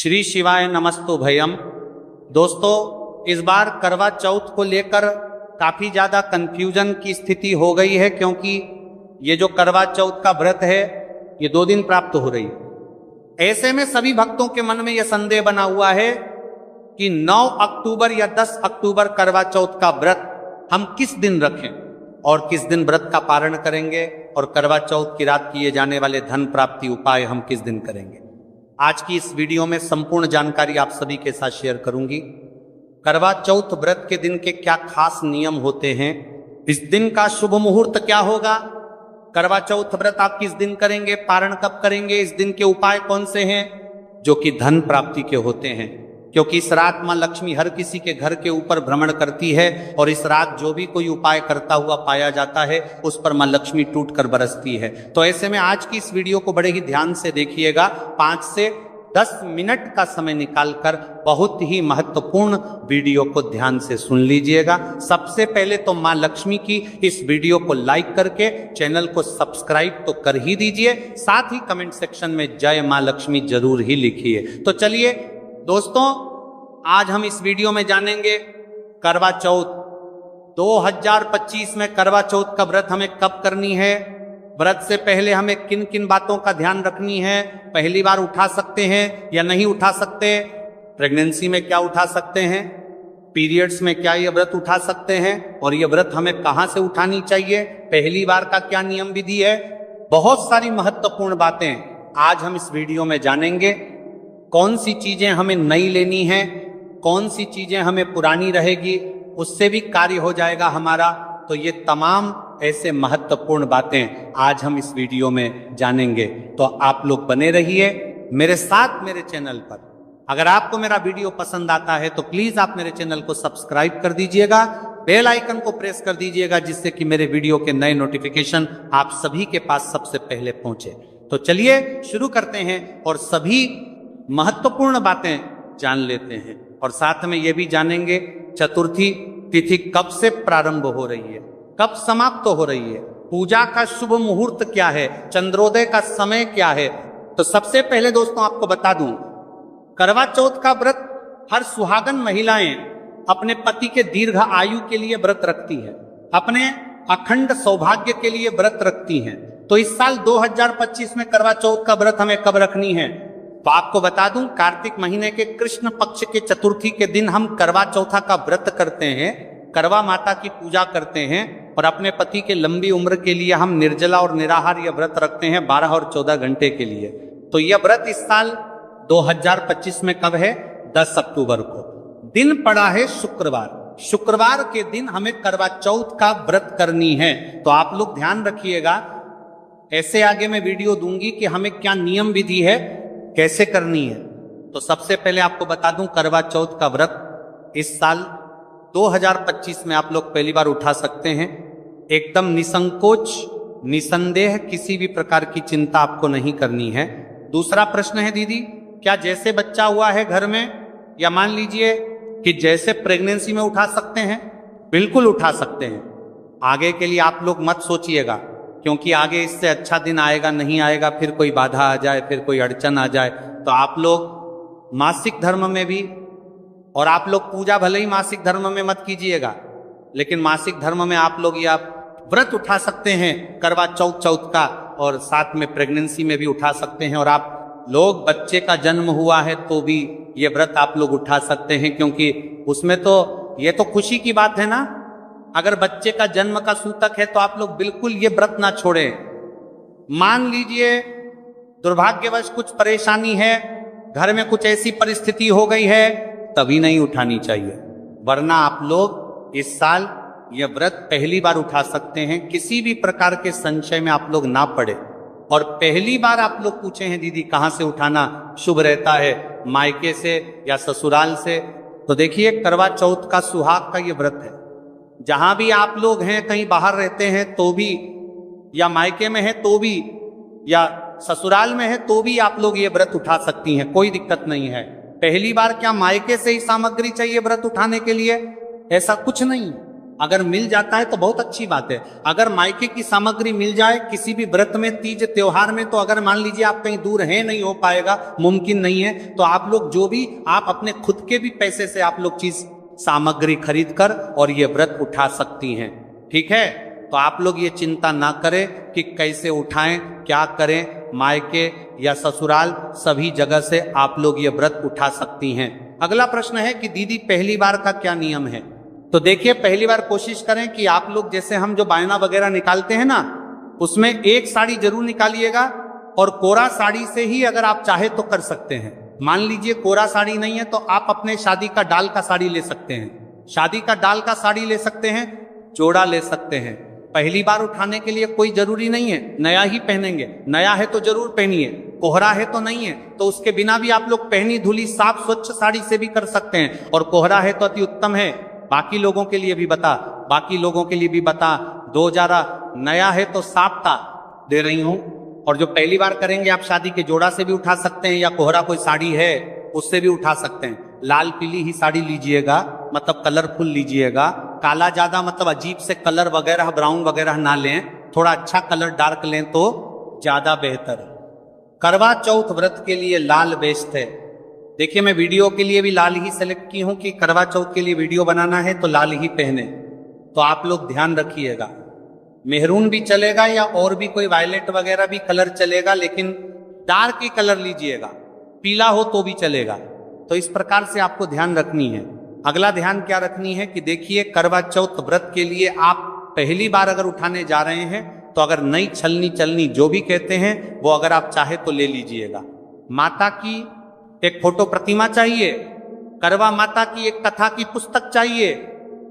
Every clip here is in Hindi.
श्री शिवाय नमस्तु भयम। दोस्तों, इस बार करवा चौथ को लेकर काफी ज्यादा कंफ्यूजन की स्थिति हो गई है, क्योंकि ये जो करवा चौथ का व्रत है ये 2 दिन प्राप्त हो रही है। ऐसे में सभी भक्तों के मन में यह संदेह बना हुआ है कि 9 अक्टूबर या 10 अक्टूबर करवा चौथ का व्रत हम किस दिन रखें और किस दिन व्रत का पारण करेंगे, और करवा चौथ की रात किए जाने वाले धन प्राप्ति उपाय हम किस दिन करेंगे। आज की इस वीडियो में संपूर्ण जानकारी आप सभी के साथ शेयर करूंगी। करवा चौथ व्रत के दिन के क्या खास नियम होते हैं, इस दिन का शुभ मुहूर्त क्या होगा, करवा चौथ व्रत आप किस दिन करेंगे, पारण कब करेंगे, इस दिन के उपाय कौन से हैं जो कि धन प्राप्ति के होते हैं। क्योंकि इस रात मां लक्ष्मी हर किसी के घर के ऊपर भ्रमण करती है और इस रात जो भी कोई उपाय करता हुआ पाया जाता है उस पर मां लक्ष्मी टूट कर बरसती है। तो ऐसे में आज की इस वीडियो को बड़े ही ध्यान से देखिएगा। 5 से 10 मिनट का समय निकालकर बहुत ही महत्वपूर्ण वीडियो को ध्यान से सुन लीजिएगा। सबसे पहले तो मां लक्ष्मी की इस वीडियो को लाइक करके चैनल को सब्सक्राइब तो कर ही दीजिए, साथ ही कमेंट सेक्शन में जय मां लक्ष्मी जरूर ही लिखिए। तो चलिए दोस्तों, आज हम इस वीडियो में जानेंगे करवा चौथ 2025 में करवा चौथ का व्रत हमें कब करनी है, व्रत से पहले हमें किन किन बातों का ध्यान रखनी है, पहली बार उठा सकते हैं या नहीं उठा सकते, प्रेगनेंसी में क्या उठा सकते हैं, पीरियड्स में क्या यह व्रत उठा सकते हैं, और यह व्रत हमें कहां से उठानी चाहिए, पहली बार का क्या नियम विधि है। बहुत सारी महत्वपूर्ण बातें आज हम इस वीडियो में जानेंगे। कौन सी चीजें हमें नई लेनी है, कौन सी चीजें हमें पुरानी रहेगी, उससे भी कार्य हो जाएगा हमारा। तो ये तमाम ऐसे महत्वपूर्ण बातें आज हम इस वीडियो में जानेंगे। तो आप लोग बने रहिए मेरे साथ मेरे चैनल पर। अगर आपको मेरा वीडियो पसंद आता है तो प्लीज आप मेरे चैनल को सब्सक्राइब कर दीजिएगा, बेल आइकन को प्रेस कर दीजिएगा, जिससे कि मेरे वीडियो के नए नोटिफिकेशन आप सभी के पास सबसे पहले पहुंचे। तो चलिए शुरू करते हैं और सभी महत्वपूर्ण बातें जान लेते हैं, और साथ में यह भी जानेंगे चतुर्थी तिथि कब से प्रारंभ हो रही है, कब समाप्त हो रही है, पूजा का शुभ मुहूर्त क्या है, चंद्रोदय का समय क्या है। तो सबसे पहले दोस्तों आपको बता दूं, करवा चौथ का व्रत हर सुहागन महिलाएं अपने पति के दीर्घ आयु के लिए व्रत रखती है, अपने अखंड सौभाग्य के लिए व्रत रखती हैं। तो इस साल 2025 में करवा चौथ का व्रत हमें कब रखनी है, तो आपको बता दूं, कार्तिक महीने के कृष्ण पक्ष के चतुर्थी के दिन हम करवा चौथा का व्रत करते हैं, करवा माता की पूजा करते हैं, और अपने पति के लंबी उम्र के लिए हम निर्जला और निराहार यह व्रत रखते हैं 12 और 14 घंटे के लिए। तो यह व्रत इस साल 2025 में कब है, 10 अक्टूबर को। दिन पड़ा है शुक्रवार, शुक्रवार के दिन हमें करवा चौथ का व्रत करनी है। तो आप लोग ध्यान रखिएगा, ऐसे आगे मैं वीडियो दूंगी कि हमें क्या नियम विधि है, कैसे करनी है। तो सबसे पहले आपको बता दूं, करवा चौथ का व्रत इस साल 2025 में आप लोग पहली बार उठा सकते हैं। एकदम निसंकोच निसंदेह, किसी भी प्रकार की चिंता आपको नहीं करनी है। दूसरा प्रश्न है दीदी, क्या जैसे बच्चा हुआ है घर में, या मान लीजिए कि जैसे प्रेगनेंसी में उठा सकते हैं? बिल्कुल उठा सकते हैं। आगे के लिए आप लोग मत सोचिएगा, क्योंकि आगे इससे अच्छा दिन आएगा नहीं आएगा, फिर कोई बाधा आ जाए, फिर कोई अड़चन आ जाए। तो आप लोग मासिक धर्म में भी, और आप लोग पूजा भले ही मासिक धर्म में मत कीजिएगा, लेकिन मासिक धर्म में आप लोग या व्रत उठा सकते हैं करवा चौथ का, और साथ में प्रेगनेंसी में भी उठा सकते हैं। और आप लोग बच्चे का जन्म हुआ है तो भी ये व्रत आप लोग उठा सकते हैं, क्योंकि उसमें तो ये तो खुशी की बात है ना। अगर बच्चे का जन्म का सूतक है तो आप लोग बिल्कुल ये व्रत ना छोड़ें। मान लीजिए दुर्भाग्यवश कुछ परेशानी है, घर में कुछ ऐसी परिस्थिति हो गई है, तभी नहीं उठानी चाहिए, वरना आप लोग इस साल यह व्रत पहली बार उठा सकते हैं। किसी भी प्रकार के संशय में आप लोग ना पड़े। और पहली बार आप लोग पूछे हैं दीदी कहां से उठाना शुभ रहता है, मायके से या ससुराल से? तो देखिए, करवा चौथ का सुहाग का यह व्रत है। जहां भी आप लोग हैं, कहीं बाहर रहते हैं तो भी, या मायके में है तो भी, या ससुराल में है तो भी आप लोग ये व्रत उठा सकती हैं, कोई दिक्कत नहीं है। पहली बार क्या मायके से ही सामग्री चाहिए व्रत उठाने के लिए? ऐसा कुछ नहीं। अगर मिल जाता है तो बहुत अच्छी बात है। अगर मायके की सामग्री मिल जाए किसी भी व्रत में, तीज त्योहार में, तो अगर मान लीजिए आप कहीं दूर हैं, नहीं हो पाएगा, मुमकिन नहीं है, तो आप लोग जो भी आप अपने खुद के भी पैसे से आप लोग चीज सामग्री खरीद कर और ये व्रत उठा सकती हैं। ठीक है, तो आप लोग ये चिंता ना करें कि कैसे उठाएं, क्या करें, मायके या ससुराल सभी जगह से आप लोग ये व्रत उठा सकती हैं। अगला प्रश्न है कि दीदी पहली बार का क्या नियम है? तो देखिए, पहली बार कोशिश करें कि आप लोग जैसे हम जो बायना वगैरह निकालते हैं ना, उसमें एक साड़ी जरूर निकालिएगा और कोरा साड़ी से ही अगर आप चाहे तो कर सकते हैं। मान लीजिए कोरा साड़ी नहीं है तो आप अपने शादी का डाल का साड़ी ले सकते हैं, शादी का डाल का साड़ी ले सकते हैं, जोड़ा ले सकते हैं। पहली बार उठाने के लिए कोई जरूरी नहीं है नया ही पहनेंगे, नया है तो जरूर पहनिए, कोहरा है तो नहीं है तो उसके बिना भी आप लोग पहनी धुली साफ स्वच्छ साड़ी से भी कर सकते हैं, और कोहरा है तो अति उत्तम है। बाकी लोगों के लिए भी बता दो जरा, नया है तो साफ का दे रही हूं। और जो पहली बार करेंगे आप शादी के जोड़ा से भी उठा सकते हैं, या कोहरा कोई साड़ी है उससे भी उठा सकते हैं। लाल पीली ही साड़ी लीजिएगा, मतलब कलरफुल लीजिएगा, काला ज्यादा मतलब अजीब से कलर वगैरह ब्राउन वगैरह ना लें, थोड़ा अच्छा कलर डार्क लें तो ज्यादा बेहतर है। करवा चौथ व्रत के लिए लाल बेस्ट है। देखिए, मैं वीडियो के लिए भी लाल ही सेलेक्ट की हूं कि करवा चौथ के लिए वीडियो बनाना है तो लाल ही पहने, तो आप लोग ध्यान रखिएगा। मेहरून भी चलेगा या और भी कोई वायलेट वगैरह भी कलर चलेगा, लेकिन डार्क ही कलर लीजिएगा, पीला हो तो भी चलेगा। तो इस प्रकार से आपको ध्यान रखनी है। अगला ध्यान क्या रखनी है कि देखिए, करवा चौथ व्रत के लिए आप पहली बार अगर उठाने जा रहे हैं तो अगर नई छलनी चलनी जो भी कहते हैं वो अगर आप चाहे तो ले लीजिएगा। माता की एक फोटो प्रतिमा चाहिए, करवा माता की एक कथा की पुस्तक चाहिए,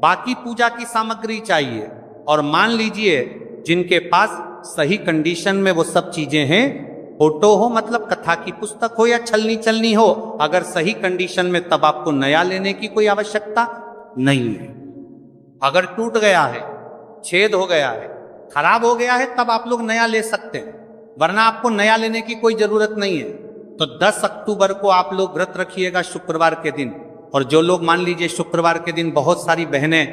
बाकी पूजा की सामग्री चाहिए। और मान लीजिए जिनके पास सही कंडीशन में वो सब चीजें हैं, फोटो हो मतलब कथा की पुस्तक हो या छलनी चलनी हो, अगर सही कंडीशन में तब आपको नया लेने की कोई आवश्यकता नहीं है। अगर टूट गया है, छेद हो गया है, खराब हो गया है, तब आप लोग नया ले सकते हैं, वरना आपको नया लेने की कोई जरूरत नहीं है। तो 10 अक्टूबर को आप लोग व्रत रखिएगा शुक्रवार के दिन। और जो लोग मान लीजिए शुक्रवार के दिन बहुत सारी बहनें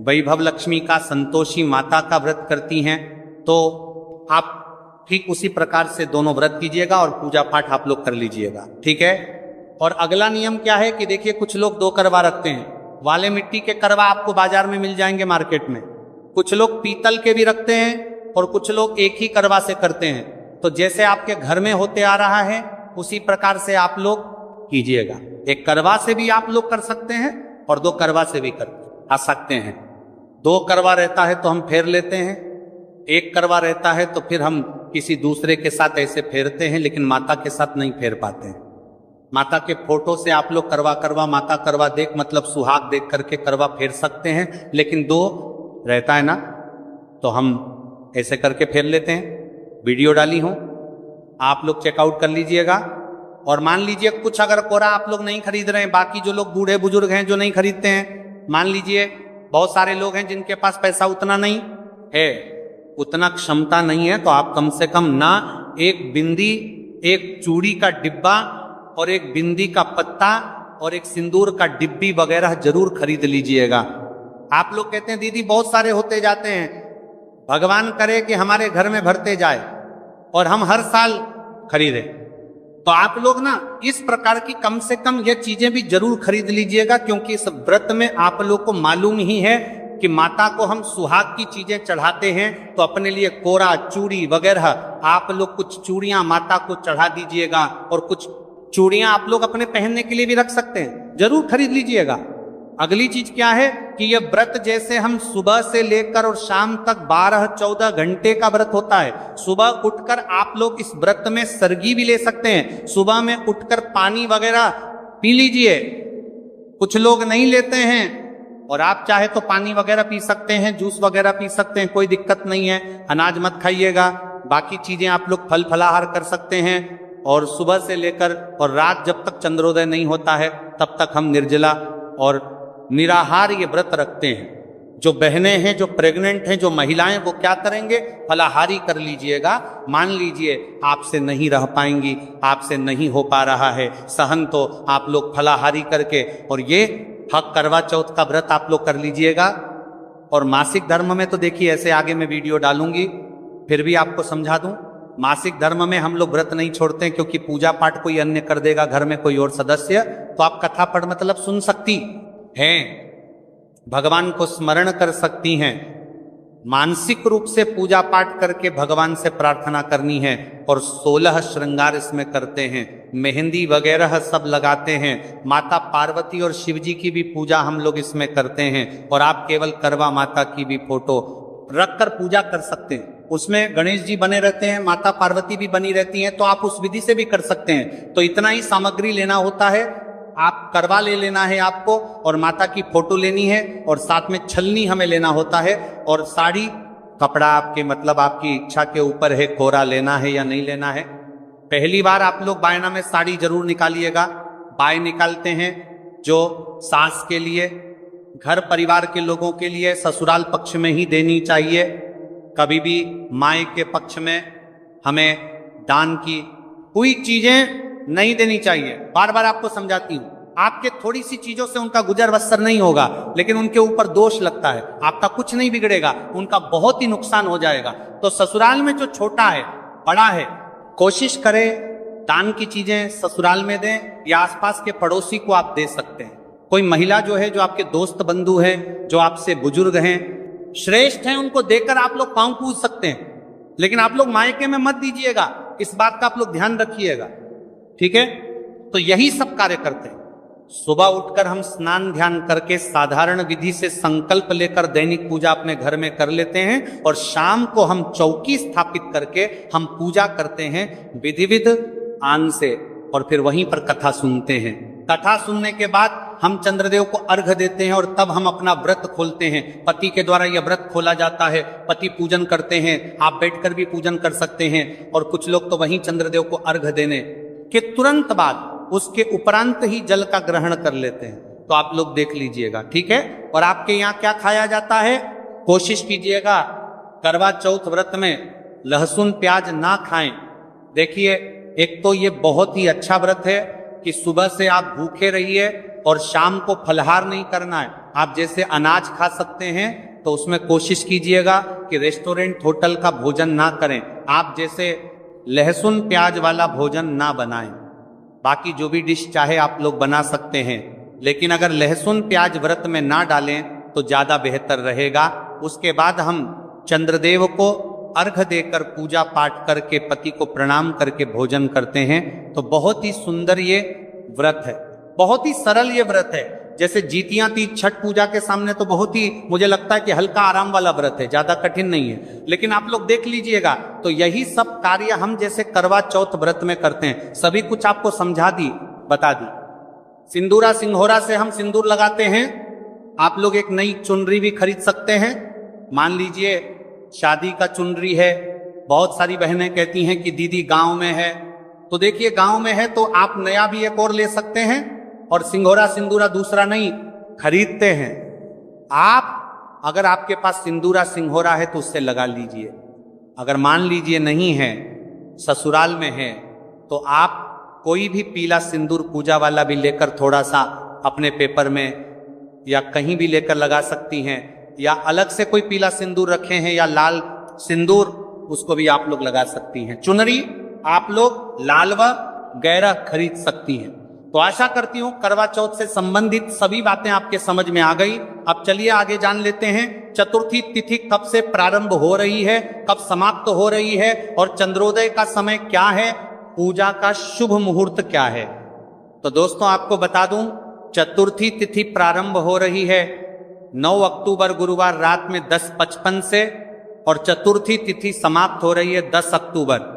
वैभव लक्ष्मी का, संतोषी माता का व्रत करती हैं, तो आप ठीक उसी प्रकार से दोनों व्रत कीजिएगा और पूजा पाठ आप लोग कर लीजिएगा। ठीक है। और अगला नियम क्या है कि देखिए, कुछ लोग 2 करवा रखते हैं, वाले मिट्टी के करवा आपको बाजार में मिल जाएंगे मार्केट में, कुछ लोग पीतल के भी रखते हैं और कुछ लोग एक ही करवा से करते हैं। तो जैसे आपके घर में होते आ रहा है उसी प्रकार से आप लोग कीजिएगा। एक करवा से भी आप लोग कर सकते हैं और 2 करवा से भी कर आ सकते हैं। 2 करवा रहता है तो हम फेर लेते हैं, 1 करवा रहता है तो फिर हम किसी दूसरे के साथ ऐसे फेरते हैं, लेकिन माता के साथ नहीं फेर पाते हैं। माता के फोटो से आप लोग करवा माता करवा देख मतलब सुहाग देख करके करवा फेर सकते हैं, लेकिन 2 रहता है ना तो हम ऐसे करके फेर लेते हैं। वीडियो डाली हूं, आप लोग चेकआउट कर लीजिएगा। और मान लीजिए कुछ अगर कोरा आप लोग नहीं खरीद रहे हैं, बाकी जो लोग बूढ़े बुजुर्ग हैं जो नहीं खरीदते हैं, मान लीजिए बहुत सारे लोग हैं जिनके पास पैसा उतना नहीं है, उतना क्षमता नहीं है, तो आप कम से कम ना एक बिंदी, एक चूड़ी का डिब्बा और एक बिंदी का पत्ता और एक सिंदूर का डिब्बी वगैरह जरूर खरीद लीजिएगा। आप लोग कहते हैं दीदी बहुत सारे होते जाते हैं, भगवान करे कि हमारे घर में भरते जाए और हम हर साल खरीदें, तो आप लोग ना इस प्रकार की कम से कम ये चीजें भी जरूर खरीद लीजिएगा, क्योंकि इस व्रत में आप लोग को मालूम ही है कि माता को हम सुहाग की चीजें चढ़ाते हैं, तो अपने लिए कोरा चूड़ी वगैरह आप लोग कुछ चूड़ियां माता को चढ़ा दीजिएगा, और कुछ चूड़ियां आप लोग अपने पहनने के लिए भी रख सकते हैं, जरूर खरीद लीजिएगा। अगली चीज क्या है कि यह व्रत जैसे हम सुबह से लेकर और शाम तक 12-14 घंटे का व्रत होता है। सुबह उठकर आप लोग इस व्रत में सरगी भी ले सकते हैं, सुबह में उठकर पानी वगैरह पी लीजिए, कुछ लोग नहीं लेते हैं और आप चाहे तो पानी वगैरह पी सकते हैं, जूस वगैरह पी सकते हैं, कोई दिक्कत नहीं है। अनाज मत खाइएगा, बाकी चीजें आप लोग फल फलाहार कर सकते हैं। और सुबह से लेकर और रात जब तक चंद्रोदय नहीं होता है तब तक हम निर्जला और निराहार ये व्रत रखते हैं। जो बहनें हैं, जो प्रेग्नेंट हैं, जो महिलाएं, वो क्या करेंगे, फलाहारी कर लीजिएगा। मान लीजिए आपसे नहीं रह पाएंगी, आपसे नहीं हो पा रहा है सहन, तो आप लोग फलाहारी करके और ये हक करवा चौथ का व्रत आप लोग कर लीजिएगा। और मासिक धर्म में तो देखिए, ऐसे आगे मैं वीडियो डालूंगी, फिर भी आपको समझा दूं, मासिक धर्म में हम लोग व्रत नहीं छोड़ते हैं, क्योंकि पूजा पाठ कोई अन्य कर देगा, घर में कोई और सदस्य, तो आप कथा पढ़ मतलब सुन सकती हैं, भगवान को स्मरण कर सकती हैं, मानसिक रूप से पूजा पाठ करके भगवान से प्रार्थना करनी है। और 16 श्रृंगार इसमें करते हैं, मेहंदी वगैरह सब लगाते हैं, माता पार्वती और शिव जी की भी पूजा हम लोग इसमें करते हैं। और आप केवल करवा माता की भी फोटो रखकर पूजा कर सकते हैं। उसमें गणेश जी बने रहते हैं, माता पार्वती भी बनी रहती हैं, तो आप उस विधि से भी कर सकते हैं। तो इतना ही सामग्री लेना होता है, आप करवा ले लेना है आपको, और माता की फोटो लेनी है, और साथ में छलनी हमें लेना होता है, और साड़ी, कपड़ा आपके मतलब आपकी इच्छा के ऊपर है, कोरा लेना है या नहीं लेना है। पहली बार आप लोग बायना में साड़ी जरूर निकालिएगा। बाय निकालते हैं जो सास के लिए, घर परिवार के लोगों के लिए, ससुराल पक्ष में ही देनी चाहिए। कभी भी माई के पक्ष में हमें दान की कोई चीजें नहीं देनी चाहिए। बार बार आपको समझाती हूं, आपके थोड़ी सी चीजों से उनका गुजर बसर नहीं होगा, लेकिन उनके ऊपर दोष लगता है, आपका कुछ नहीं बिगड़ेगा, उनका बहुत ही नुकसान हो जाएगा। तो ससुराल में जो छोटा है, बड़ा है, कोशिश करें दान की चीजें ससुराल में दें, या आसपास के पड़ोसी को आप दे सकते हैं। कोई महिला जो है, जो आपके दोस्त बंधु हैं, जो आपसे बुजुर्ग हैं, श्रेष्ठ हैं, उनको देकर आप लोग पांव पूज सकते हैं। लेकिन आप लोग मायके में मत दीजिएगा, इस बात का आप लोग ध्यान रखिएगा, ठीक है। तो यही सब कार्य करते हैं। सुबह उठकर हम स्नान ध्यान करके साधारण विधि से संकल्प लेकर दैनिक पूजा अपने घर में कर लेते हैं, और शाम को हम चौकी स्थापित करके हम पूजा करते हैं विधिविध आन से, और फिर वहीं पर कथा सुनते हैं। कथा सुनने के बाद हम चंद्रदेव को अर्घ देते हैं, और तब हम अपना व्रत खोलते हैं। पति के द्वारा यह व्रत खोला जाता है, पति पूजन करते हैं, आप बैठकर भी पूजन कर सकते हैं। और कुछ लोग तो वहीं चंद्रदेव को अर्घ देने के तुरंत बाद, उसके उपरांत ही जल का ग्रहण कर लेते हैं। तो आप लोग देख लीजिएगा, ठीक है। और आपके यहाँ क्या खाया जाता है, कोशिश कीजिएगा करवा चौथ व्रत में लहसुन प्याज ना खाएं। देखिए, एक तो ये बहुत ही अच्छा व्रत है कि सुबह से आप भूखे रहिए, और शाम को फलहार नहीं करना है। आप जैसे अनाज खा सकते हैं, तो उसमें कोशिश कीजिएगा कि रेस्टोरेंट होटल का भोजन ना करें। आप जैसे लहसुन प्याज वाला भोजन ना बनाएं। बाकी जो भी डिश चाहे आप लोग बना सकते हैं, लेकिन अगर लहसुन प्याज व्रत में ना डालें तो ज्यादा बेहतर रहेगा। उसके बाद हम चंद्रदेव को अर्घ देकर पूजा पाठ करके पति को प्रणाम करके भोजन करते हैं। तो बहुत ही सुंदर ये व्रत है, बहुत ही सरल ये व्रत है। जैसे जीतियां तीज छठ पूजा के सामने तो बहुत ही, मुझे लगता है कि हल्का आराम वाला व्रत है, ज्यादा कठिन नहीं है। लेकिन आप लोग देख लीजिएगा, तो यही सब कार्य हम जैसे करवा चौथ व्रत में करते हैं। सभी कुछ आपको समझा दी, बता दी। सिंदूरा सिंघोरा से हम सिंदूर लगाते हैं। आप लोग एक नई चुनरी भी खरीद सकते हैं। मान लीजिए शादी का चुनरी है, बहुत सारी बहनें कहती हैं कि दीदी गांव में है, तो देखिए गांव में है तो आप नया भी एक और ले सकते हैं, और सिंघोरा सिंदूरा दूसरा नहीं खरीदते हैं आप। अगर आपके पास सिंदूरा सिंघोरा है तो उससे लगा लीजिए। अगर मान लीजिए नहीं है, ससुराल में है, तो आप कोई भी पीला सिंदूर पूजा वाला भी लेकर थोड़ा सा अपने पेपर में या कहीं भी लेकर लगा सकती हैं, या अलग से कोई पीला सिंदूर रखे हैं या लाल सिंदूर, उसको भी आप लोग लगा सकती हैं। चुनरी आप लोग लाल व गहरा खरीद सकती हैं। तो आशा करती हूं करवा चौथ से संबंधित सभी बातें आपके समझ में आ गई। अब चलिए आगे जान लेते हैं चतुर्थी तिथि कब से प्रारंभ हो रही है, कब समाप्त हो रही है, और चंद्रोदय का समय क्या है, पूजा का शुभ मुहूर्त क्या है। तो दोस्तों आपको बता दूं, चतुर्थी तिथि प्रारंभ हो रही है 9 अक्टूबर गुरुवार रात में 10:55 से, और चतुर्थी तिथि समाप्त हो रही है 10 अक्टूबर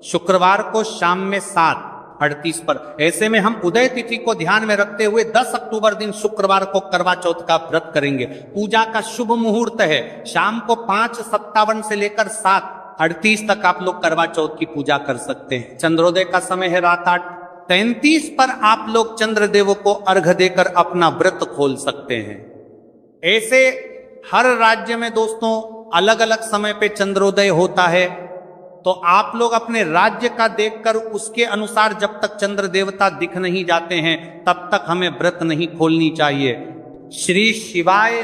शुक्रवार को शाम में 7:38 पर। ऐसे में हम उदय तिथि को ध्यान में रखते हुए 10 अक्टूबर दिन शुक्रवार को करवा चौथ का व्रत करेंगे। पूजा का शुभ मुहूर्त है शाम को 5:57 से लेकर 7:38 तक आप लोग करवा चौथ की पूजा कर सकते हैं। चंद्रोदय का समय है रात 8:33 पर आप लोग चंद्रदेव को अर्घ देकर अपना व्रत खोल सकते हैं। ऐसे हर राज्य में दोस्तों अलग अलग समय पे चंद्रोदय होता है, तो आप लोग अपने राज्य का देखकर उसके अनुसार जब तक चंद्र देवता दिख नहीं जाते हैं तब तक हमें व्रत नहीं खोलनी चाहिए। श्री शिवाय।